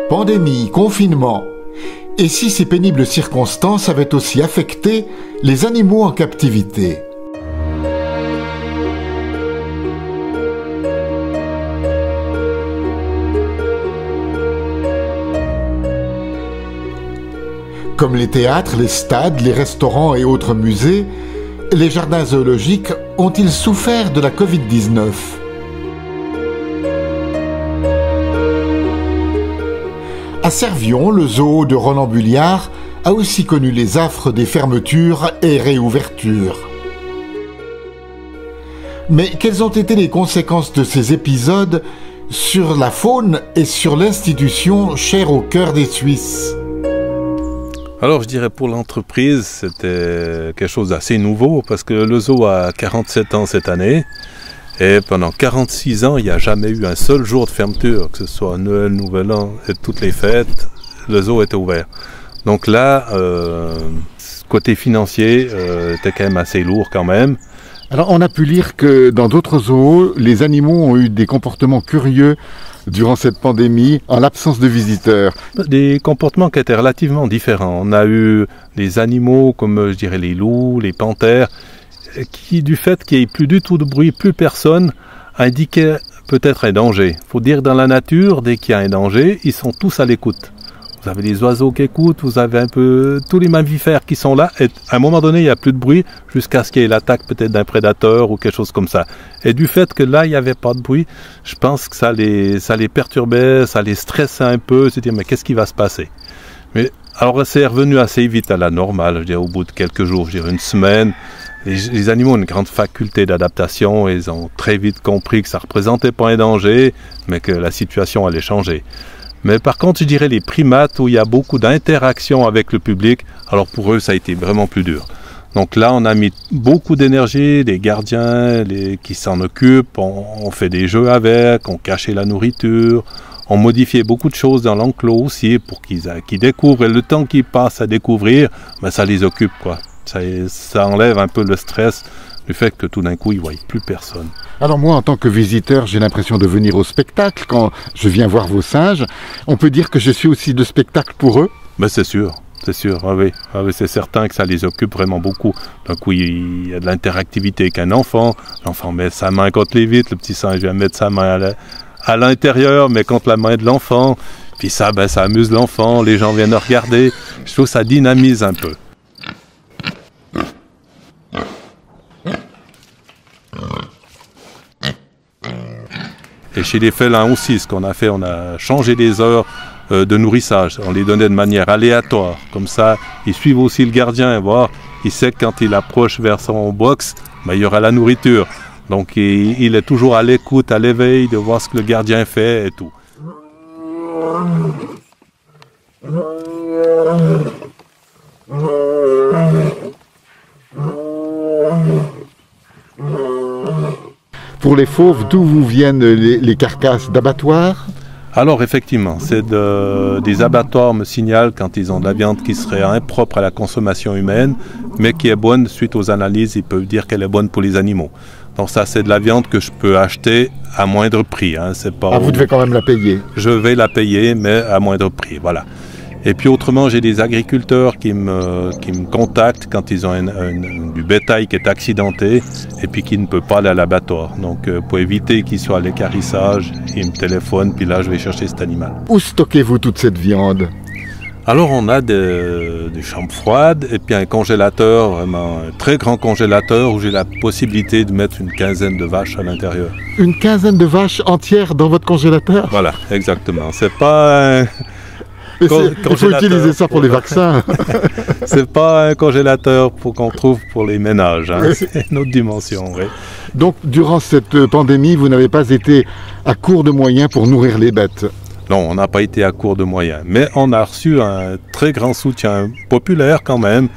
Pandémie, confinement. Et si ces pénibles circonstances avaient aussi affecté les animaux en captivité ? Comme les théâtres, les stades, les restaurants et autres musées, les jardins zoologiques ont-ils souffert de la Covid-19 ? À Servion, le zoo de Roland Bulliard a aussi connu les affres des fermetures et réouvertures. Mais quelles ont été les conséquences de ces épisodes sur la faune et sur l'institution chère au cœur des Suisses ? Alors je dirais pour l'entreprise, c'était quelque chose d'assez nouveau parce que le zoo a 47 ans cette année et pendant 46 ans, il n'y a jamais eu un seul jour de fermeture, que ce soit Noël, Nouvel An et toutes les fêtes, le zoo était ouvert. Donc là, côté financier, était quand même assez lourd quand même. Alors on a pu lire que dans d'autres zoos, les animaux ont eu des comportements curieux durant cette pandémie, en l'absence de visiteurs. Des comportements qui étaient relativement différents. On a eu des animaux comme, je dirais, les loups, les panthères, qui, du fait qu'il n'y ait plus du tout de bruit, plus personne, indiquaient peut-être un danger. Il faut dire que dans la nature, dès qu'il y a un danger, ils sont tous à l'écoute. Vous avez les oiseaux qui écoutent, vous avez un peu tous les mammifères qui sont là, et à un moment donné, il n'y a plus de bruit, jusqu'à ce qu'il y ait l'attaque peut-être d'un prédateur ou quelque chose comme ça. Et du fait que là, il n'y avait pas de bruit, je pense que ça les perturbait, ça les stressait un peu, se dire, mais qu'est-ce qui va se passer? Mais alors, c'est revenu assez vite à la normale, je dirais, au bout de quelques jours, je dirais une semaine. Les animaux ont une grande faculté d'adaptation, et ils ont très vite compris que ça ne représentait pas un danger, mais que la situation allait changer. Mais par contre, je dirais les primates où il y a beaucoup d'interactions avec le public, alors pour eux, ça a été vraiment plus dur. Donc là, on a mis beaucoup d'énergie, des gardiens qui s'en occupent, on fait des jeux avec, on cachait la nourriture, on modifiait beaucoup de choses dans l'enclos aussi pour qu'ils découvrent. Et le temps qu'ils passent à découvrir, ben, ça les occupe, quoi. Ça enlève un peu le stress du fait que tout d'un coup, ils ne voient plus personne. Alors moi, en tant que visiteur, j'ai l'impression de venir au spectacle quand je viens voir vos singes. On peut dire que je suis aussi de spectacle pour eux ? Mais c'est sûr. Ah oui, c'est certain que ça les occupe vraiment beaucoup. D'un coup, il y a de l'interactivité avec un enfant. L'enfant met sa main contre les vitres, le petit singe vient mettre sa main à l'intérieur, mais contre la main de l'enfant. Puis ça, ben, ça amuse l'enfant, les gens viennent regarder. Je trouve que ça dynamise un peu. Et chez les félins aussi, ce qu'on a fait, on a changé les heures de nourrissage. On les donnait de manière aléatoire. Comme ça, ils suivent aussi le gardien. Voir, il sait que quand il approche vers son box, ben, il y aura la nourriture. Donc il est toujours à l'écoute, à l'éveil, de voir ce que le gardien fait et tout. Pour les fauves, d'où vous viennent les carcasses d'abattoirs ? Alors effectivement, c'est des abattoirs me signalent quand ils ont de la viande qui serait impropre à la consommation humaine, mais qui est bonne suite aux analyses, ils peuvent dire qu'elle est bonne pour les animaux. Donc ça, c'est de la viande que je peux acheter à moindre prix. Hein. C'est pas vous devez quand même la payer ? Je vais la payer, mais à moindre prix, voilà. Et puis autrement, j'ai des agriculteurs qui me contactent quand ils ont du bétail qui est accidenté et puis qui ne peut pas aller à l'abattoir. Donc pour éviter qu'il soit à l'équarrissage, ils me téléphonent, puis là je vais chercher cet animal. Où stockez-vous toute cette viande ? Alors on a des chambres froides et puis un congélateur, vraiment un très grand congélateur où j'ai la possibilité de mettre une quinzaine de vaches à l'intérieur. Une quinzaine de vaches entières dans votre congélateur ? Voilà, exactement. C'est pas il faut utiliser ça pour les vaccins. C'est pas un congélateur qu'on trouve pour les ménages, hein. C'est une autre dimension. Oui. Donc, durant cette pandémie, vous n'avez pas été à court de moyens pour nourrir les bêtes? Non, on n'a pas été à court de moyens, mais on a reçu un très grand soutien populaire quand même.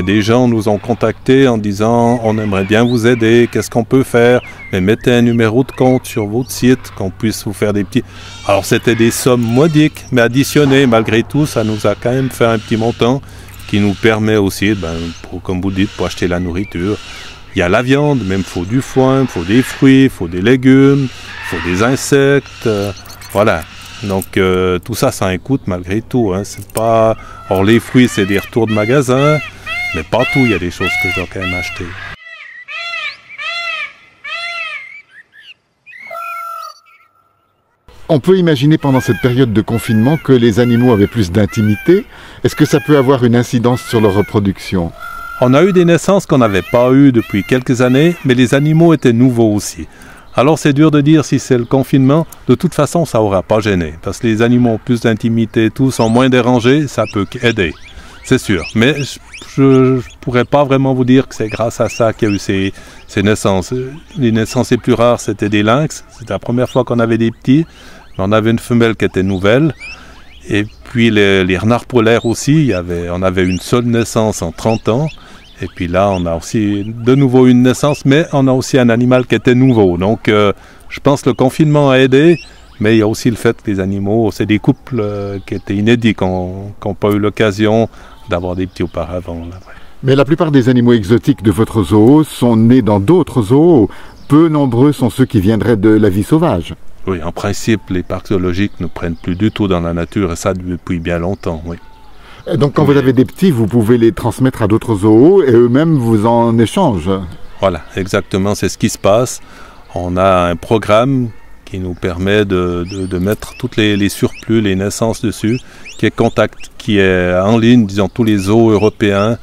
Des gens nous ont contactés en disant « on aimerait bien vous aider, qu'est-ce qu'on peut faire ?» Mais mettez un numéro de compte sur votre site, qu'on puisse vous faire des petits... Alors c'était des sommes modiques, mais additionnées, malgré tout, ça nous a quand même fait un petit montant qui nous permet aussi, comme vous dites, pour acheter la nourriture. Il y a la viande, mais il faut du foin, il faut des fruits, il faut des légumes, il faut des insectes, voilà. Donc tout ça, ça a un coût malgré tout. Hein. C'est pas... Or les fruits, c'est des retours de magasin, mais pas tout, il y a des choses que je dois quand même acheter. On peut imaginer pendant cette période de confinement que les animaux avaient plus d'intimité. Est-ce que ça peut avoir une incidence sur leur reproduction? On a eu des naissances qu'on n'avait pas eues depuis quelques années, mais les animaux étaient nouveaux aussi. Alors c'est dur de dire si c'est le confinement. De toute façon, ça n'aura pas gêné, parce que les animaux ont plus d'intimité, tous sont moins dérangés, ça peut aider, c'est sûr. Mais je ne pourrais pas vraiment vous dire que c'est grâce à ça qu'il y a eu ces naissances. Les naissances les plus rares, c'était des lynx. C'était la première fois qu'on avait des petits. On avait une femelle qui était nouvelle. Et puis les renards polaires aussi, on avait une seule naissance en 30 ans. Et puis là, on a aussi de nouveau une naissance, mais on a aussi un animal qui était nouveau. Donc je pense que le confinement a aidé, mais il y a aussi le fait que les animaux, c'est des couples qui étaient inédits, qui n'ont pas eu l'occasion d'avoir des petits auparavant. Là. Mais la plupart des animaux exotiques de votre zoo sont nés dans d'autres zoos. Peu nombreux sont ceux qui viendraient de la vie sauvage. Oui, en principe, les parcs zoologiques ne prennent plus du tout dans la nature, et ça depuis bien longtemps, oui. Donc quand vous avez des petits, vous pouvez les transmettre à d'autres zoos et eux-mêmes vous en échangent. Voilà, exactement, c'est ce qui se passe. On a un programme qui nous permet de mettre toutes les surplus, les naissances dessus, qui est en ligne, disons, tous les zoos européens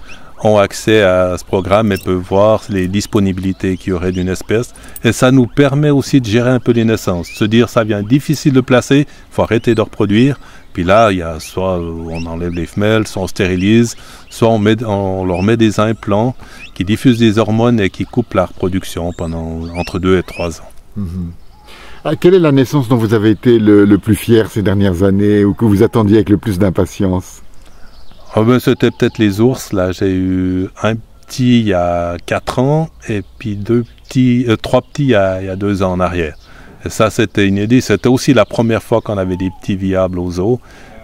ont accès à ce programme et peuvent voir les disponibilités qu'il y aurait d'une espèce. Et ça nous permet aussi de gérer un peu les naissances. Se dire, ça vient difficile de placer, il faut arrêter de reproduire. Puis là, il y a soit on enlève les femelles, soit on stérilise, soit on leur met des implants qui diffusent des hormones et qui coupent la reproduction pendant entre 2 et 3 ans. Quelle est la naissance dont vous avez été le plus fier ces dernières années ou que vous attendiez avec le plus d'impatience? C'était peut-être les ours. Là, j'ai eu un petit il y a 4 ans et puis 3 petits il y a 2 ans en arrière. Et ça, c'était inédit. C'était aussi la première fois qu'on avait des petits viables au zoo.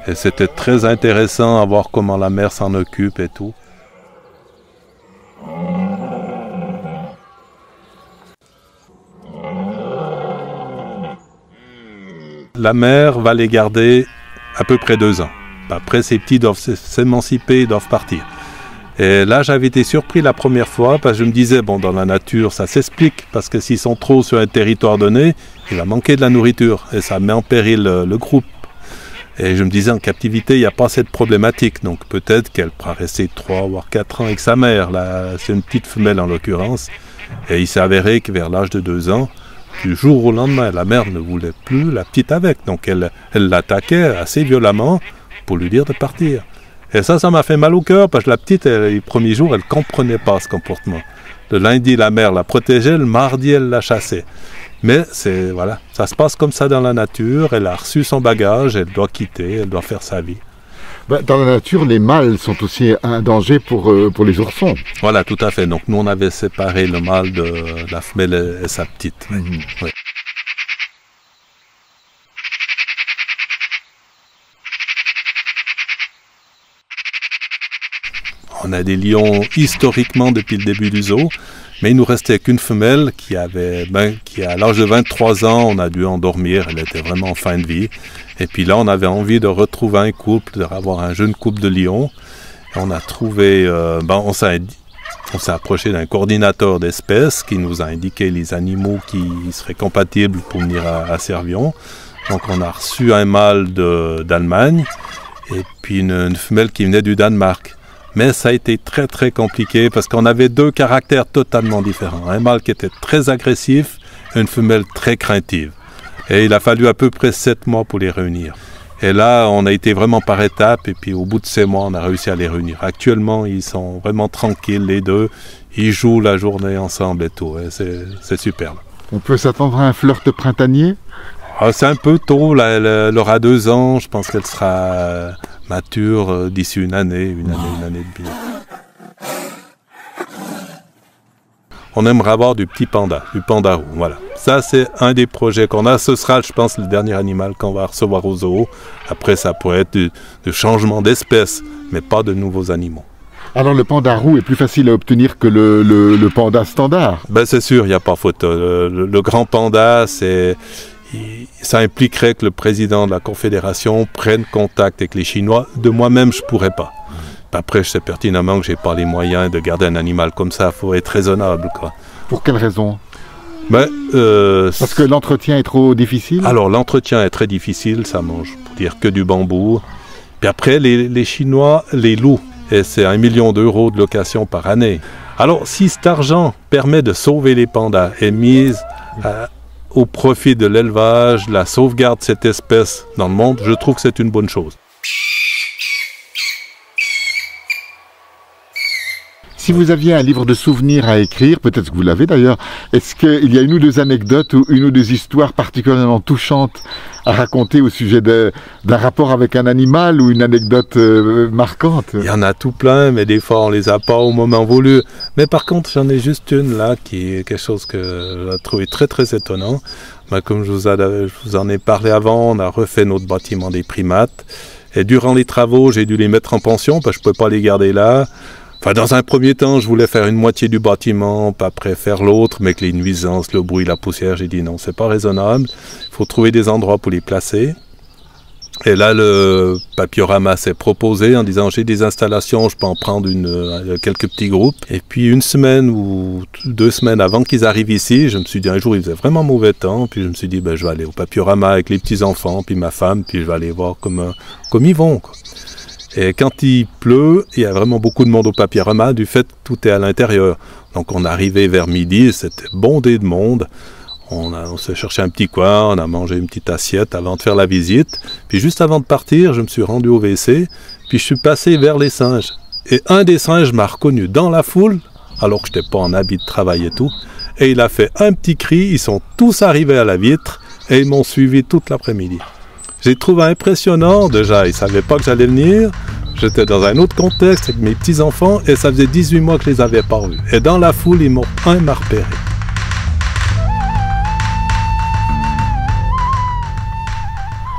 Et c'était très intéressant à voir comment la mère s'en occupe et tout. La mère va les garder à peu près 2 ans. Après, ces petits doivent s'émanciper, doivent partir. Et là, j'avais été surpris la première fois parce que je me disais, bon, dans la nature, ça s'explique. Parce que s'ils sont trop sur un territoire donné, il va manquer de la nourriture. Et ça met en péril le groupe. Et je me disais, en captivité, il n'y a pas cette problématique. Donc peut-être qu'elle pourra rester 3 voire 4 ans avec sa mère. Là, c'est une petite femelle en l'occurrence. Et il s'est avéré que vers l'âge de 2 ans, du jour au lendemain, la mère ne voulait plus la petite avec. Donc elle l'attaquait assez violemment pour lui dire de partir. Et ça m'a fait mal au cœur, parce que la petite, les premiers jours, elle ne comprenait pas ce comportement. Le lundi, la mère la protégeait, le mardi, elle la chassait. Mais voilà, ça se passe comme ça dans la nature, elle a reçu son bagage, elle doit quitter, elle doit faire sa vie. Dans la nature, les mâles sont aussi un danger pour les oursons. Voilà, tout à fait. Donc nous, on avait séparé le mâle de la femelle et sa petite. Oui. On a des lions historiquement depuis le début du zoo, mais il nous restait qu'une femelle qui à l'âge de 23 ans, on a dû endormir, elle était vraiment en fin de vie. Et puis là, on avait envie de retrouver un couple, d'avoir un jeune couple de lions. Et on a trouvé, on s'est approché d'un coordinateur d'espèces qui nous a indiqué les animaux qui seraient compatibles pour venir à Servion. Donc on a reçu un mâle d'Allemagne et puis une femelle qui venait du Danemark. Mais ça a été très très compliqué parce qu'on avait 2 caractères totalement différents. Un mâle qui était très agressif et une femelle très craintive. Et il a fallu à peu près 7 mois pour les réunir. Et là, on a été vraiment par étapes et puis au bout de ces mois, on a réussi à les réunir. Actuellement, ils sont vraiment tranquilles, les 2. Ils jouent la journée ensemble et tout. Et c'est superbe. On peut s'attendre à un flirt printanier? C'est un peu tôt. Là, elle aura 2 ans. Je pense qu'elle sera mature d'ici une année et demie. On aimerait avoir du petit panda, du panda roux, voilà. Ça, c'est un des projets qu'on a. Ce sera, je pense, le dernier animal qu'on va recevoir au zoo. Après, ça pourrait être du changement d'espèce, mais pas de nouveaux animaux. Alors, le panda roux est plus facile à obtenir que le panda standard? C'est sûr, il n'y a pas faute. Le grand panda, ça impliquerait que le président de la Confédération prenne contact avec les Chinois. De moi-même, je ne pourrais pas. Après, je sais pertinemment que je n'ai pas les moyens de garder un animal comme ça. Il faut être raisonnable, quoi. Pour quelle raison? Parce que l'entretien est trop difficile? Alors, l'entretien est très difficile. Ça mange, pour dire, que du bambou. Puis après, les Chinois les louent. Et c'est 1 million d'euros de location par année. Alors, si cet argent permet de sauver les pandas et mise au profit de l'élevage, la sauvegarde de cette espèce dans le monde, je trouve que c'est une bonne chose. Si vous aviez un livre de souvenirs à écrire, peut-être que vous l'avez d'ailleurs, est-ce qu'il y a une ou deux anecdotes ou une ou deux histoires particulièrement touchantes à raconter au sujet d'un rapport avec un animal ou une anecdote marquante? Il y en a tout plein, mais des fois on les a pas au moment voulu. Mais par contre, j'en ai juste une là qui est quelque chose que j'ai trouvé très très étonnant. Comme je vous en ai parlé avant, on a refait notre bâtiment des primates. Et durant les travaux, j'ai dû les mettre en pension parce que je ne pouvais pas les garder là. Enfin, dans un premier temps, je voulais faire une moitié du bâtiment, puis après faire l'autre, mais que les nuisances, le bruit, la poussière, j'ai dit non, c'est pas raisonnable. Il faut trouver des endroits pour les placer. Et là, le Papiorama s'est proposé en disant j'ai des installations, je peux en prendre quelques petits groupes. Et puis une semaine ou 2 semaines avant qu'ils arrivent ici, je me suis dit un jour il faisait vraiment mauvais temps, puis je me suis dit je vais aller au Papiorama avec les petits enfants, puis ma femme, puis je vais aller voir comme ils vont, quoi. Et quand il pleut, il y a vraiment beaucoup de monde au Papiorama, du fait que tout est à l'intérieur. Donc on est arrivé vers midi, c'était bondé de monde. On s'est cherché un petit coin, on a mangé une petite assiette avant de faire la visite. Puis juste avant de partir, je me suis rendu au WC, puis je suis passé vers les singes. Et un des singes m'a reconnu dans la foule, alors que je n'étais pas en habit de travail et tout. Et il a fait un petit cri, ils sont tous arrivés à la vitre, et ils m'ont suivi toute l'après-midi. J'ai trouvé impressionnant, déjà, ils ne savaient pas que j'allais venir. J'étais dans un autre contexte avec mes petits-enfants et ça faisait 18 mois que je les avais pas vus. Et dans la foule, un m'a repéré.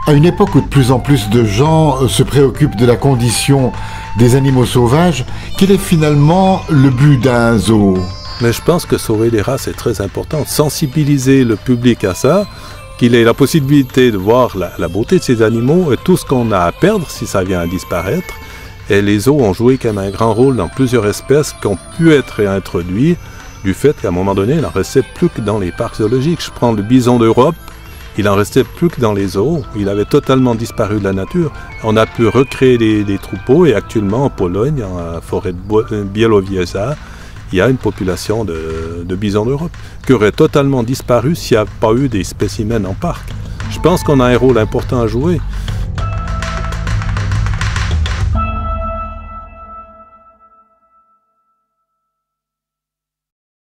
À une époque où de plus en plus de gens se préoccupent de la condition des animaux sauvages, quel est finalement le but d'un zoo? Mais je pense que sauver les races est très important. Sensibiliser le public à ça, qu'il ait la possibilité de voir la beauté de ces animaux et tout ce qu'on a à perdre si ça vient à disparaître. Et les zoos ont joué quand même un grand rôle dans plusieurs espèces qui ont pu être réintroduites du fait qu'à un moment donné, il n'en restait plus que dans les parcs zoologiques. Je prends le bison d'Europe, il n'en restait plus que dans les zoos. Il avait totalement disparu de la nature. On a pu recréer des troupeaux et actuellement en Pologne, en forêt de Białowieża, il y a une population de bisons d'Europe qui aurait totalement disparu s'il n'y a pas eu des spécimens en parc. Je pense qu'on a un rôle important à jouer.